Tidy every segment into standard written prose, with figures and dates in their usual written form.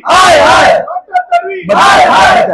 हाय हाय doctor Tadvi हाय हाय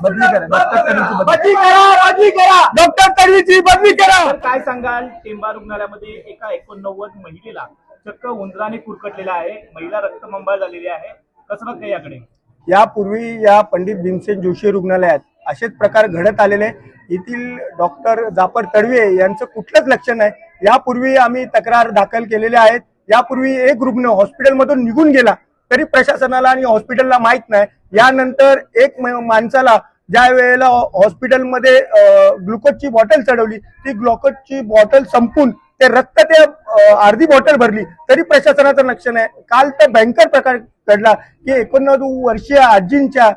बदली करा. Doctor तडवीची बदली. बदली करा बदली करा डॉक्टर तडवीची बदली करा। तर काय सांगाल, टेंबा रुग्णालयामध्ये एका 89 महिलेला चक्क उंदराने कुरकटलेला आहे, महिला रक्तबंबाळ झालेली आहे, कसं बघते याकडे? यापूर्वी या पंडित भीमसेन जोशी रुग्णालयात असेच प्रकार घडत आलेले. येथील डॉक्टर जाफर तडवी यांचं कुठलंच लक्ष नाही. यापूर्वी आम्ही तक्रार दाखल केलेल्या आहेत. यापूर्वी एक रुग्ण हॉस्पिटलमधून निघून गेला तरी प्रशासनाला आणि हॉस्पिटलला माहित नाही. यानंतर एक माणसाला ज्या वेळेला हॉस्पिटलमध्ये ग्लुकोजची बॉटल चढवली, ती ग्लुकोजची बॉटल संपून ते रक्त ते अर्धी बॉटल भरली तरी प्रशासनाचं लक्ष नाही. काल तर भयंकर प्रकार घडला की 89 वर्षीय आजींच्या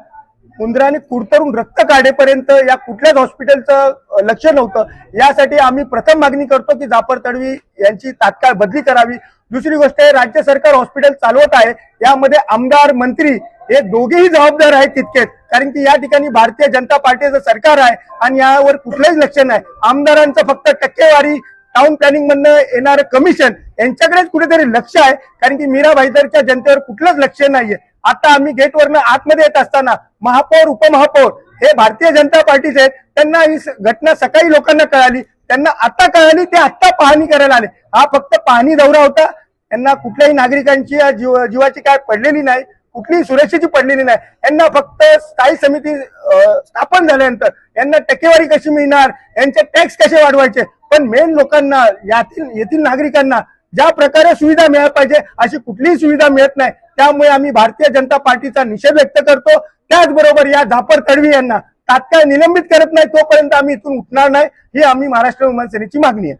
उंदराने कुरतरून रक्त काढेपर्यंत या कुठल्याच हॉस्पिटलचं लक्ष नव्हतं. यासाठी आम्ही प्रथम मागणी करतो की जाफर तडवी यांची तात्काळ बदली करावी. दुसरी गोष्ट आहे, राज्य सरकार हॉस्पिटल चालवत आहे, यामध्ये आमदार मंत्री हे दोघेही जबाबदार आहेत तितकेच, कारण की या ठिकाणी भारतीय जनता पार्टीचं सरकार आहे आणि यावर कुठलंच लक्ष नाही. आमदारांचं फक्त टक्केवारी, टाउन प्लॅनिंग मधनं येणारं कमिशन यांच्याकडेच कुठेतरी लक्ष आहे, कारण की मीरा भाईदरच्या जनतेवर कुठलंच लक्ष नाहीये. आता आम्ही गेटवरनं आतमध्ये येत असताना महापौर उपमहापौर हे भारतीय जनता पार्टीचे आहेत. त्यांना ही घटना सकाळी लोकांना कळाली, त्यांना आता कळाली, ते आता पाहणी करायला आले. हा फक्त पाहणी दौरा होता. यांना कुठल्याही नागरिकांची जीवाची काय पडलेली नाही, कुठलीही सुरक्षेची पडलेली नाही. यांना फक्त स्थायी समिती स्थापन झाल्यानंतर यांना टक्केवारी कशी मिळणार, यांचे टॅक्स कसे वाढवायचे, पण मेन लोकांना येथील नागरिकांना ज्या प्रकारे सुविधा मिळायला पाहिजे अशी कुठलीही सुविधा मिळत नाही. त्यामुळे आम्ही भारतीय जनता पार्टीचा निषेध व्यक्त करतो. त्याचबरोबर या जाफर तडवी यांना तात्काळ निलंबित करत नाही तोपर्यंत आम्ही इथून उठणार नाही, ही आम्ही महाराष्ट्र विमान सेनेची मागणी आहे.